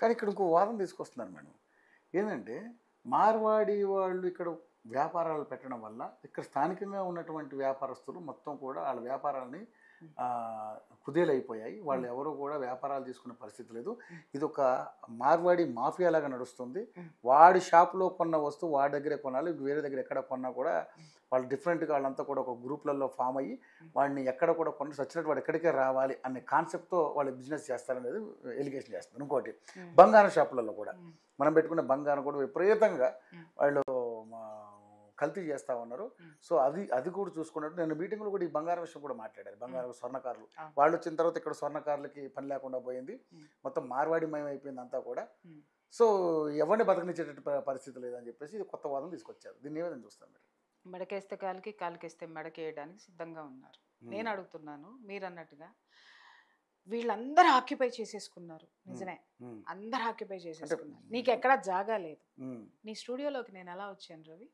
కానీ ఇక్కడ ఇంకో వాదన తీసుకొస్తున్నారు మేడం. ఏంటంటే మార్వాడి వాళ్ళు ఇక్కడ వ్యాపారాలు పెట్టడం వల్ల ఇక్కడ స్థానికంగా ఉన్నటువంటి వ్యాపారస్తులు మొత్తం కూడా వాళ్ళ వ్యాపారాలని కుదేలైపోయాయి. వాళ్ళు ఎవరు కూడా వ్యాపారాలు తీసుకునే పరిస్థితి లేదు. ఇది ఒక మార్వాడి మాఫియా లాగా నడుస్తుంది. వాడి షాప్లో కొన్న వస్తువు వాడి దగ్గరే కొనాలి, వేరే దగ్గర ఎక్కడ కొన్నా కూడా వాళ్ళు డిఫరెంట్గా వాళ్ళంతా కూడా ఒక గ్రూప్లలో ఫామ్ అయ్యి వాడిని ఎక్కడ కూడా కొన్న సచ్చినట్టు వాడు ఎక్కడికే రావాలి అనే కాన్సెప్ట్తో వాళ్ళు బిజినెస్ చేస్తారనేది ఎలిగేషన్ చేస్తారు. ఇంకోటి బంగారం షాపులలో కూడా మనం పెట్టుకునే బంగారం కూడా విపరీతంగా వాళ్ళు కల్తీ చేస్తూ ఉన్నారు. సో అది కూడా చూసుకున్నట్టు నేను మీటింగ్లో కూడా ఈ బంగారం విషయం కూడా మాట్లాడారు. బంగారం స్వర్ణకారులు వాళ్ళు వచ్చిన తర్వాత ఇక్కడ స్వర్ణకారులకి పని లేకుండా పోయింది, మొత్తం మార్వాడిమయం అయిపోయింది అంతా కూడా. సో ఎవరిని బతకనిచ్చేటట్టు పరిస్థితి లేదని చెప్పేసి ఇది కొత్త వాదన తీసుకొచ్చారు. దీన్ని ఏమైనా చూస్తాను మీరు? మెడకేస్తే కాలికి, కాలికేస్తే మెడకేయడానికి సిద్ధంగా ఉన్నారు. నేను అడుగుతున్నాను మీరు అన్నట్టుగా వీళ్ళందరూ ఆక్యుపై చేసేసుకున్నారు. నిజమే, అందరూ ఆక్యుపై చేసేసుకున్నారు. నీకు ఎక్కడా జాగా లేదు. నీ స్టూడియోలోకి నేను ఎలా వచ్చాను రవి?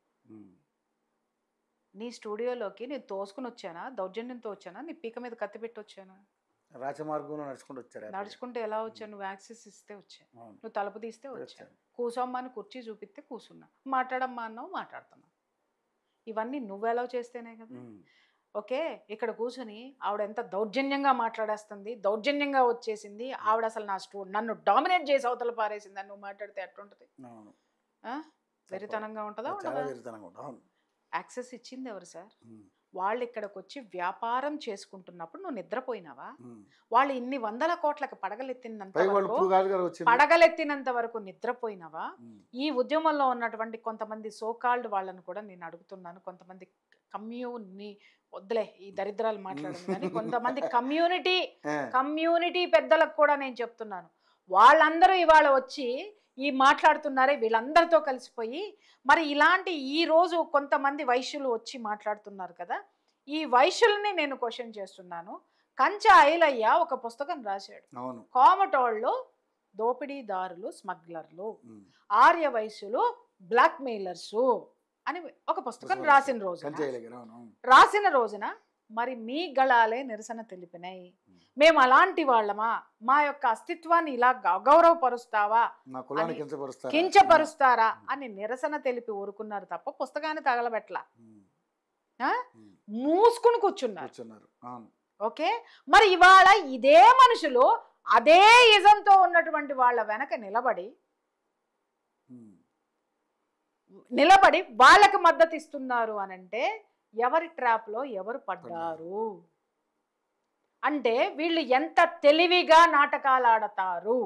నీ స్టూడియోలోకి నేను తోసుకుని వచ్చానా, దౌర్జన్యంతో వచ్చానా, నీ పీక మీద కత్తి పెట్టి వచ్చానా? రాజమార్గంలో నడుచుకుంటూ వచ్చారు. నడుచుకుంటూ ఎలా వచ్చాను? నువ్వు యాక్సెస్ ఇస్తే వచ్చాను, నువ్వు తలుపు తీస్తే వచ్చాను, కూసోమ్మా అని కుర్చీ చూపిస్తే కూర్చున్నా, మాట్లాడమ్మా అన్నావు మాట్లాడుతున్నా. ఇవన్నీ నువ్వెలా చేస్తేనే కదా. ఓకే, ఇక్కడ కూర్చొని ఆవిడ ఎంత దౌర్జన్యంగా మాట్లాడేస్తుంది, దౌర్జన్యంగా వచ్చేసింది ఆవిడ, అసలు నన్ను డామినేట్ చేసి అవతల పారేసింది అని నువ్వు మాట్లాడితే ఎట్లుంటది? వెరితనంగా ఉంటుందా? యాక్సెస్ ఇచ్చింది ఎవరు సార్? వాళ్ళు ఇక్కడికి వచ్చి వ్యాపారం చేసుకుంటున్నప్పుడు నువ్వు నిద్రపోయినావా? వాళ్ళు ఇన్ని వందల కోట్లకు పడగలెత్తినంత వరకు నిద్రపోయినావా? ఈ ఉద్యమంలో ఉన్నటువంటి కొంతమంది సోకాల్డ్ వాళ్ళని కూడా నేను అడుగుతున్నాను. కొంతమంది వద్దులే ఈ దరిద్రాలు మాట్లాడదు కానీ కొంతమంది కమ్యూనిటీ పెద్దలకు కూడా నేను చెప్తున్నాను. వాళ్ళందరూ ఇవాళ వచ్చి ఈ మాట్లాడుతున్నారే వీళ్ళందరితో కలిసిపోయి, మరి ఇలాంటి ఈ రోజు కొంతమంది వైశ్యులు వచ్చి మాట్లాడుతున్నారు కదా, ఈ వైశ్యుల్ని నేను క్వశ్చన్ చేస్తున్నాను. కంచ ఐలయ్య ఒక పుస్తకం రాశాడు, కోమటోళ్ళు దోపిడీదారులు, స్మగ్లర్లు, ఆర్య వైశ్యులు బ్లాక్ మెయిలర్సు అని ఒక పుస్తకం రాసిన రోజున మరి మీ గళాలే నిరసన తెలిపినాయి. మేము అలాంటి వాళ్ళమా, మా యొక్క అస్తిత్వాన్ని ఇలా అగౌరవపరుస్తావా, కించపరుస్తారా అని నిరసన తెలిపి ఊరుకున్నారు తప్ప పుస్తకాన్ని తగలబెట్ల, మూసుకుని కూర్చున్నారు. ఓకే, మరి ఇవాళ ఇదే మనుషులు అదే ఇజంతో ఉన్నటువంటి వాళ్ళ వెనక నిలబడి వాళ్ళకి మద్దతు ఇస్తున్నారు అనంటే ఎవరి ట్రాప్లో ఎవరు పడ్డారు అంటే వీళ్ళు ఎంత తెలివిగా నాటకాలు ఆడతారు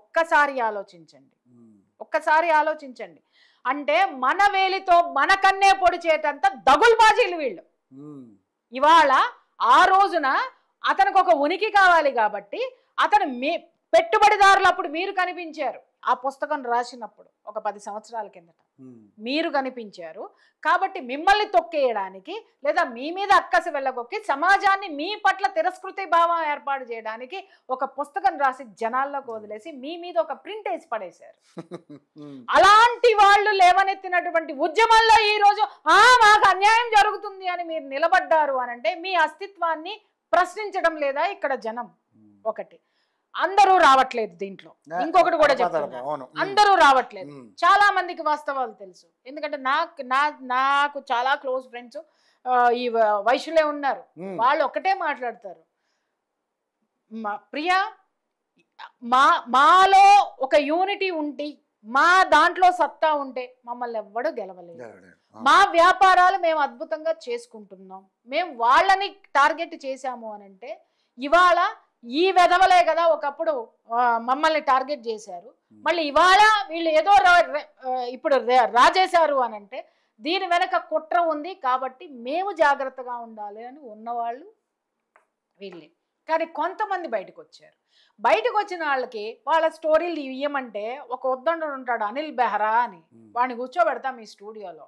ఒక్కసారి ఆలోచించండి. అంటే మన వేలితో మన కన్నే పొడిచేటంత దగుల్బాజీలు వీళ్ళు. ఇవాళ ఆ రోజున అతనికి ఒక ఉనికి కావాలి కాబట్టి అతను పెట్టుబడిదారులు అప్పుడు మీరు కనిపించారు. ఆ పుస్తకం రాసినప్పుడు ఒక 10 సంవత్సరాల కిందట మీరు కనిపించారు కాబట్టి మిమ్మల్ని తొక్కేయడానికి లేదా మీ మీద అక్కసి వెళ్ళగొక్కి సమాజాన్ని మీ పట్ల తిరస్కృతి భావం ఏర్పాటు చేయడానికి ఒక పుస్తకం రాసి జనాల్లోకి వదిలేసి మీ మీద ఒక ప్రింట్ వేసి పడేశారు. అలాంటి వాళ్ళు లేవనెత్తినటువంటి ఉద్యమంలో ఈ రోజు మాకు అన్యాయం జరుగుతుంది అని మీరు నిలబడ్డారు అనంటే మీ అస్తిత్వాన్ని ప్రశ్నించడం లేదా ఇక్కడ జనం? ఒకటి, అందరూ రావట్లేదు దీంట్లో. ఇంకొకటి కూడా చెప్తాను, అందరూ రావట్లేదు. చాలా మందికి వాస్తవాలు తెలుసు. ఎందుకంటే నాకు చాలా క్లోజ్ ఫ్రెండ్స్ ఈ వైశ్యులే ఉన్నారు. వాళ్ళు ఒకటే మాట్లాడతారు, ప్రియా మాలో ఒక యూనిటీ ఉండి మా దాంట్లో సత్తా ఉంటే మమ్మల్ని ఎవ్వడూ గెలవలేదు. మా వ్యాపారాలు మేము అద్భుతంగా చేసుకుంటున్నాం. మేము వాళ్ళని టార్గెట్ చేశాము అనంటే ఇవాళ ఈ వెధవలే కదా ఒకప్పుడు మమ్మల్ని టార్గెట్ చేశారు, మళ్ళీ ఇవాళ వీళ్ళు ఏదో ఇప్పుడు రాజేశారు అని అంటే దీని వెనక కుట్ర ఉంది కాబట్టి మేము జాగ్రత్తగా ఉండాలి అని ఉన్నవాళ్ళు వీళ్ళే. కానీ కొంతమంది బయటకు వచ్చారు. బయటకు వచ్చిన వాళ్ళకి వాళ్ళ స్టోరీలు ఇవ్వమంటే ఒక ఉద్దండుడు ఉంటాడు అనిల్ బెహ్రా అని, వాడిని కూర్చోబెడతాం ఈ స్టూడియోలో.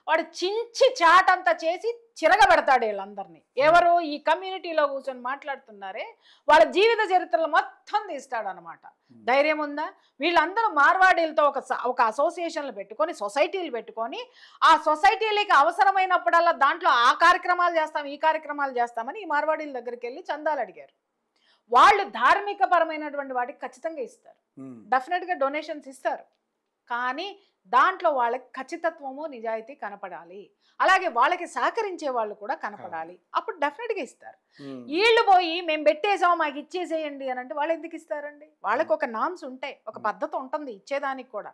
వాడు చించి చాటంతా చేసి చిరగబెడతాడు వీళ్ళందరినీ. ఎవరు ఈ కమ్యూనిటీలో కూర్చొని మాట్లాడుతున్నారే వాళ్ళ జీవిత చరిత్రలు మొత్తం తీస్తాడు అనమాట. ధైర్యం ఉందా? వీళ్ళందరూ మార్వాడీలతో ఒక అసోసియేషన్లు పెట్టుకొని సొసైటీలు పెట్టుకొని ఆ సొసైటీలకి అవసరమైనప్పుడల్లా దాంట్లో ఆ కార్యక్రమాలు చేస్తాం ఈ కార్యక్రమాలు చేస్తామని ఈ మార్వాడీల దగ్గరికి వెళ్ళి చందాలు అడిగారు. వాళ్ళు ధార్మిక పరమైనటువంటి వాటికి ఖచ్చితంగా ఇస్తారు, ఉమ్, డెఫినెట్గా డొనేషన్స్ ఇస్తారు. కానీ దాంట్లో వాళ్ళకి ఖచ్చితత్వము నిజాయితీ కనపడాలి, అలాగే వాళ్ళకి సహకరించే వాళ్ళు కూడా కనపడాలి, అప్పుడు డెఫినెట్గా ఇస్తారు. ఉమ్, వీళ్ళు పోయి మేము పెట్టేసాం మాకు ఇచ్చేసేయండి అని అంటే వాళ్ళు ఎందుకు ఇస్తారండి? వాళ్ళకి ఒక నామ్స్ ఉంటాయి, ఒక పద్ధతి ఉంటుంది ఇచ్చేదానికి కూడా.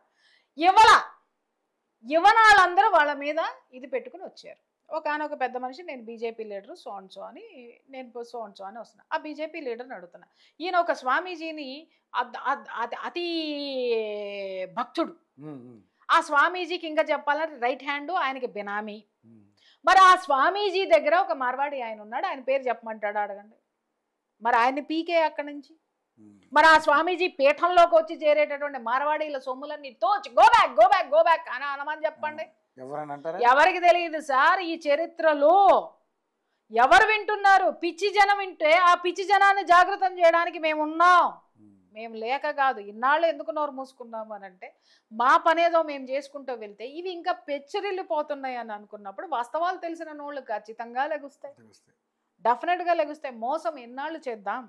యువనాళ్ళందరూ వాళ్ళ మీద ఇది పెట్టుకుని వచ్చారు. ఒక పెద్ద మనిషి, నేను బీజేపీ లీడరు సో అని, నేను సో అని వస్తున్నా. ఆ బీజేపీ లీడర్ని అడుగుతున్నా. ఈయన ఒక స్వామీజీని అతి భక్తుడు. ఉమ్, ఉమ్, ఆ స్వామీజీకి ఇంకా చెప్పాలంటే రైట్ హ్యాండ్, ఆయనకి బినామీ. ఉమ్. మరి ఆ స్వామీజీ దగ్గర ఒక మార్వాడి ఆయన ఉన్నాడు, ఆయన పేరు చెప్పమంటాడు, అడగండి. మరి ఆయన్ని పీకే అక్కడి నుంచి. మరి ఆ స్వామీజీ పీఠంలోకి వచ్చి చేరేటటువంటి మార్వాడీల సొమ్ములన్నీ తోచి గో బ్యాక్ అని అనమని చెప్పండి. ఎవరని అంటారా? ఎవరికి తెలియదు సార్ ఈ చరిత్రలో. ఎవరు వింటున్నారు? పిచ్చి జనం వింటే ఆ పిచ్చి జనాన్ని జాగృతం చేయడానికి మేము ఉన్నాం. మేము లేక కాదు, ఇన్నాళ్ళు ఎందుకు నోరు మూసుకున్నాము అని అంటే మా పనేదో మేము చేసుకుంటూ వెళ్తే ఇవి ఇంకా పెచ్చరిల్లిపోతున్నాయి అని అనుకున్నప్పుడు వాస్తవాలు తెలిసిన నోళ్ళు ఖచ్చితంగా లెగుస్తాయి, డెఫినెట్గా లెగుస్తాయి. మోసం ఎన్నాళ్ళు చేద్దాం?